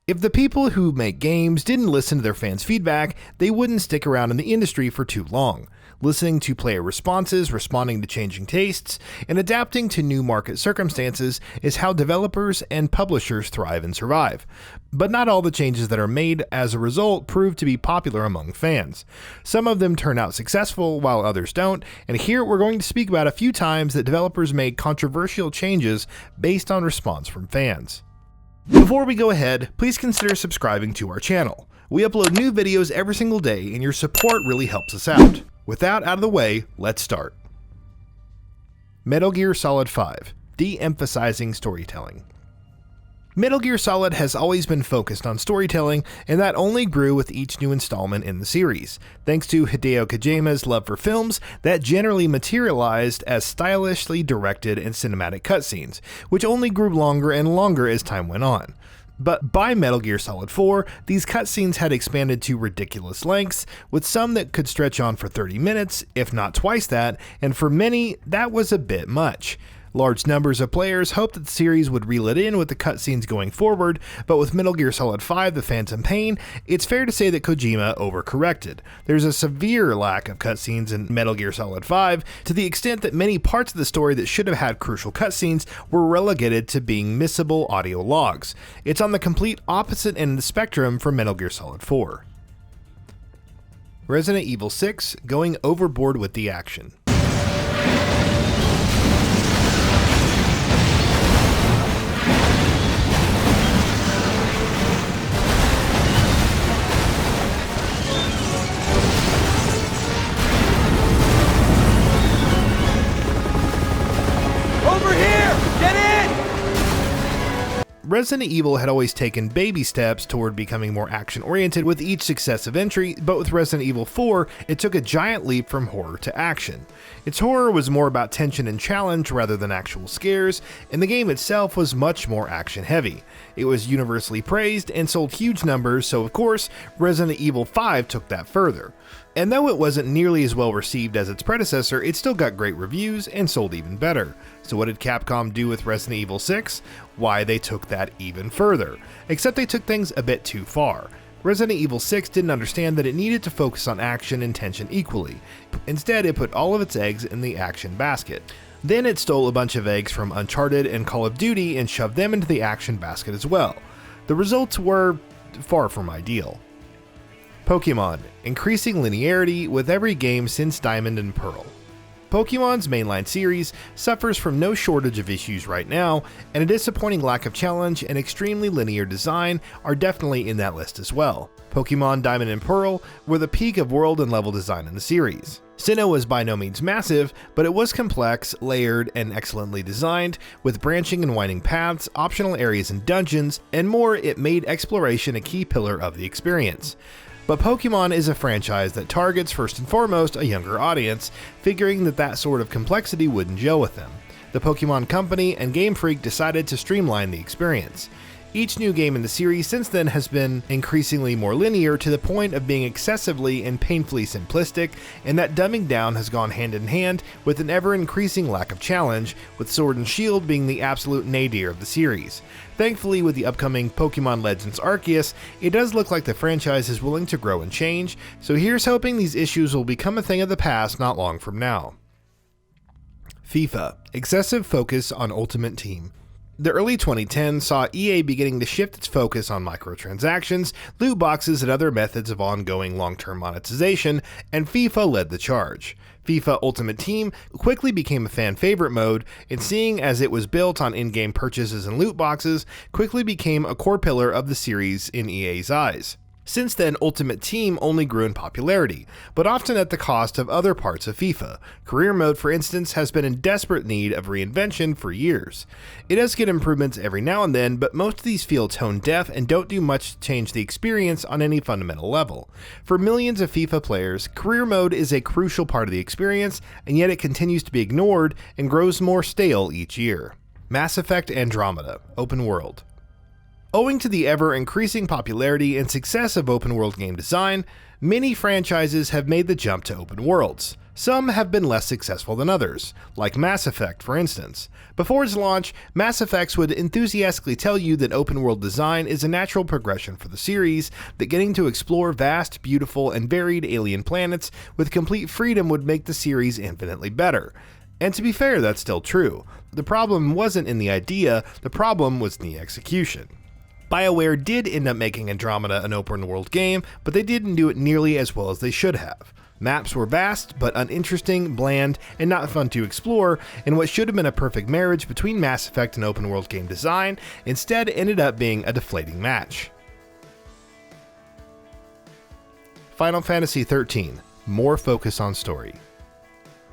If the people who make games didn't listen to their fans' feedback, they wouldn't stick around in the industry for too long. Listening to player responses, responding to changing tastes, and adapting to new market circumstances is how developers and publishers thrive and survive. But not all the changes that are made as a result prove to be popular among fans. Some of them turn out successful while others don't, and here we're going to speak about a few times that developers made controversial changes based on response from fans. Before we go ahead, please consider subscribing to our channel. We upload new videos every single day and your support really helps us out. With that out of the way, let's start. Metal Gear Solid 5, de-emphasizing storytelling. Metal Gear Solid has always been focused on storytelling, and that only grew with each new installment in the series. Thanks to Hideo Kojima's love for films, that generally materialized as stylishly directed and cinematic cutscenes, which only grew longer and longer as time went on. But by Metal Gear Solid 4, these cutscenes had expanded to ridiculous lengths, with some that could stretch on for 30 minutes, if not twice that, and for many, that was a bit much. Large numbers of players hoped that the series would reel it in with the cutscenes going forward, but with Metal Gear Solid 5 The Phantom Pain, it's fair to say that Kojima overcorrected. There's a severe lack of cutscenes in Metal Gear Solid 5, to the extent that many parts of the story that should have had crucial cutscenes were relegated to being missable audio logs. It's on the complete opposite end of the spectrum for Metal Gear Solid 4. Resident Evil 6, going overboard with the action. Resident Evil had always taken baby steps toward becoming more action-oriented with each successive entry, but with Resident Evil 4, it took a giant leap from horror to action. Its horror was more about tension and challenge rather than actual scares, and the game itself was much more action-heavy. It was universally praised and sold huge numbers, so of course, Resident Evil 5 took that further. And though it wasn't nearly as well received as its predecessor, it still got great reviews and sold even better. So what did Capcom do with Resident Evil 6? Why, they took that even further. Except they took things a bit too far. Resident Evil 6 didn't understand that it needed to focus on action and tension equally. Instead, it put all of its eggs in the action basket. Then it stole a bunch of eggs from Uncharted and Call of Duty and shoved them into the action basket as well. The results were far from ideal. Pokemon, increasing linearity with every game since Diamond and Pearl. Pokemon's mainline series suffers from no shortage of issues right now, and a disappointing lack of challenge and extremely linear design are definitely in that list as well. Pokemon Diamond and Pearl were the peak of world and level design in the series. Sinnoh was by no means massive, but it was complex, layered, and excellently designed, with branching and winding paths, optional areas and dungeons, and more. It made exploration a key pillar of the experience. But Pokemon is a franchise that targets first and foremost a younger audience, figuring that sort of complexity wouldn't gel with them. The Pokemon Company and Game Freak decided to streamline the experience. Each new game in the series since then has been increasingly more linear to the point of being excessively and painfully simplistic, and that dumbing down has gone hand in hand with an ever-increasing lack of challenge, with Sword and Shield being the absolute nadir of the series. Thankfully, with the upcoming Pokemon Legends Arceus, it does look like the franchise is willing to grow and change, so here's hoping these issues will become a thing of the past not long from now. FIFA, excessive focus on Ultimate Team. The early 2010s saw EA beginning to shift its focus on microtransactions, loot boxes, and other methods of ongoing long-term monetization, and FIFA led the charge. FIFA Ultimate Team quickly became a fan favorite mode, and seeing as it was built on in-game purchases and loot boxes, quickly became a core pillar of the series in EA's eyes. Since then, Ultimate Team only grew in popularity, but often at the cost of other parts of FIFA. Career Mode, for instance, has been in desperate need of reinvention for years. It does get improvements every now and then, but most of these feel tone deaf and don't do much to change the experience on any fundamental level. For millions of FIFA players, Career Mode is a crucial part of the experience, and yet it continues to be ignored and grows more stale each year. Mass Effect Andromeda, Open World. Owing to the ever-increasing popularity and success of open-world game design, many franchises have made the jump to open worlds. Some have been less successful than others, like Mass Effect for instance. Before its launch, Mass Effects would enthusiastically tell you that open world design is a natural progression for the series, that getting to explore vast, beautiful, and varied alien planets with complete freedom would make the series infinitely better. And to be fair, that's still true. The problem wasn't in the idea, the problem was in the execution. BioWare did end up making Andromeda an open world game, but they didn't do it nearly as well as they should have. Maps were vast, but uninteresting, bland, and not fun to explore, and what should have been a perfect marriage between Mass Effect and open world game design instead ended up being a deflating match. Final Fantasy XIII, more focus on story.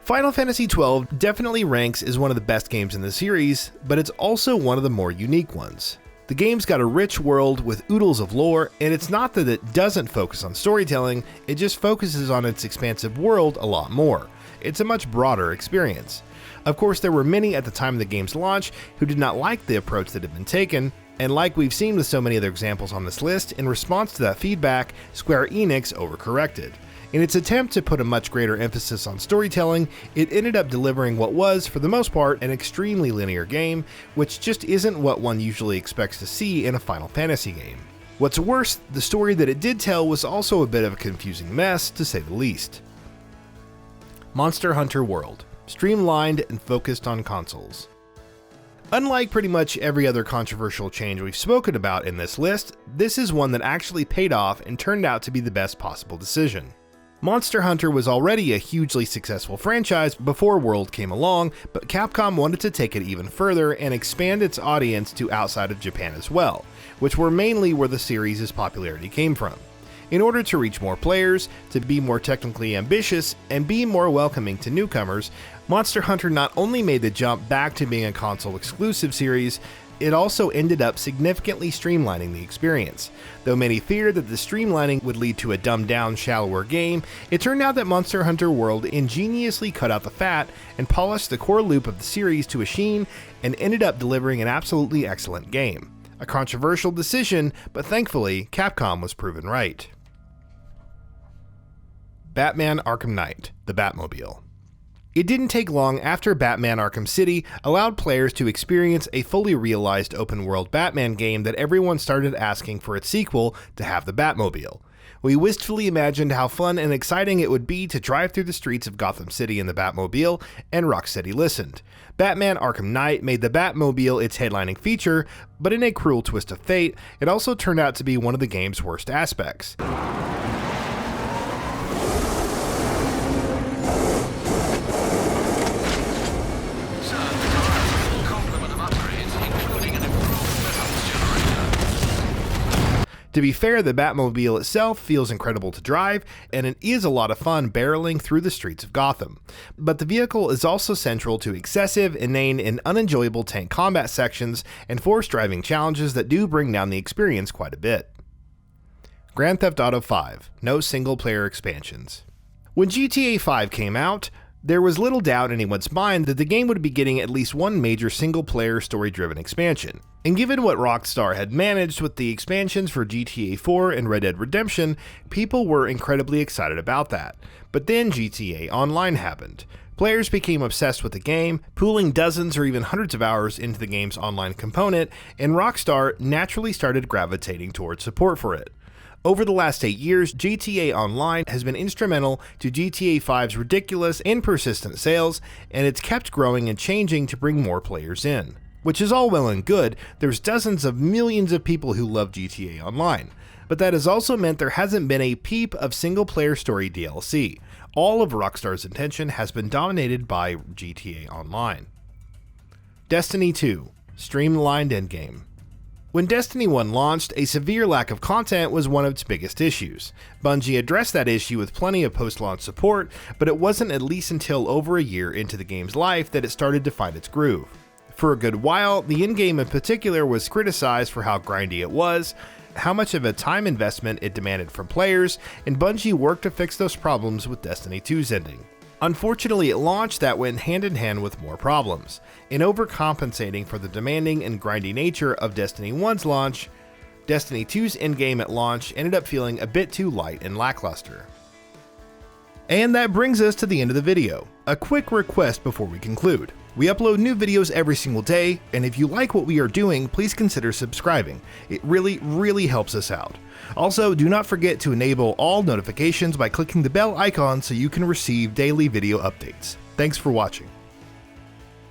Final Fantasy XII definitely ranks as one of the best games in the series, but it's also one of the more unique ones. The game's got a rich world with oodles of lore, and it's not that it doesn't focus on storytelling, it just focuses on its expansive world a lot more. It's a much broader experience. Of course, there were many at the time of the game's launch who did not like the approach that had been taken, and like we've seen with so many other examples on this list, in response to that feedback, Square Enix overcorrected. In its attempt to put a much greater emphasis on storytelling, it ended up delivering what was, for the most part, an extremely linear game, which just isn't what one usually expects to see in a Final Fantasy game. What's worse, the story that it did tell was also a bit of a confusing mess, to say the least. Monster Hunter World, streamlined and focused on consoles. Unlike pretty much every other controversial change we've spoken about in this list, this is one that actually paid off and turned out to be the best possible decision. Monster Hunter was already a hugely successful franchise before World came along, but Capcom wanted to take it even further and expand its audience to outside of Japan as well, which were mainly where the series' popularity came from. In order to reach more players, to be more technically ambitious, and be more welcoming to newcomers, Monster Hunter not only made the jump back to being a console-exclusive series, it also ended up significantly streamlining the experience. Though many feared that the streamlining would lead to a dumbed-down, shallower game, it turned out that Monster Hunter World ingeniously cut out the fat and polished the core loop of the series to a sheen and ended up delivering an absolutely excellent game. A controversial decision, but thankfully, Capcom was proven right. Batman Arkham Knight, the Batmobile. It didn't take long after Batman Arkham City allowed players to experience a fully realized open-world Batman game that everyone started asking for its sequel to have the Batmobile. We wistfully imagined how fun and exciting it would be to drive through the streets of Gotham City in the Batmobile, and Rocksteady listened. Batman Arkham Knight made the Batmobile its headlining feature, but in a cruel twist of fate, it also turned out to be one of the game's worst aspects. To be fair, the Batmobile itself feels incredible to drive, and it is a lot of fun barreling through the streets of Gotham. But the vehicle is also central to excessive, inane, and unenjoyable tank combat sections and forced driving challenges that do bring down the experience quite a bit. Grand Theft Auto V, no single-player expansions. When GTA V came out, there was little doubt in anyone's mind that the game would be getting at least one major single-player story-driven expansion. And given what Rockstar had managed with the expansions for GTA 4 and Red Dead Redemption, people were incredibly excited about that. But then GTA Online happened. Players became obsessed with the game, pooling dozens or even hundreds of hours into the game's online component, and Rockstar naturally started gravitating towards support for it. Over the last 8 years, GTA Online has been instrumental to GTA 5's ridiculous and persistent sales, and it's kept growing and changing to bring more players in. Which is all well and good, there's dozens of millions of people who love GTA Online. But that has also meant there hasn't been a peep of single-player story DLC. All of Rockstar's attention has been dominated by GTA Online. Destiny 2, streamlined endgame. When Destiny 1 launched, a severe lack of content was one of its biggest issues. Bungie addressed that issue with plenty of post-launch support, but it wasn't at least until over a year into the game's life that it started to find its groove. For a good while, the endgame in particular was criticized for how grindy it was, how much of a time investment it demanded from players, and Bungie worked to fix those problems with Destiny 2's ending. Unfortunately, at launch, that went hand in hand with more problems. In overcompensating for the demanding and grindy nature of Destiny 1's launch, Destiny 2's endgame at launch ended up feeling a bit too light and lackluster. And that brings us to the end of the video. A quick request before we conclude. We upload new videos every single day, and if you like what we are doing, please consider subscribing. It really helps us out. Also, do not forget to enable all notifications by clicking the bell icon so you can receive daily video updates. Thanks for watching.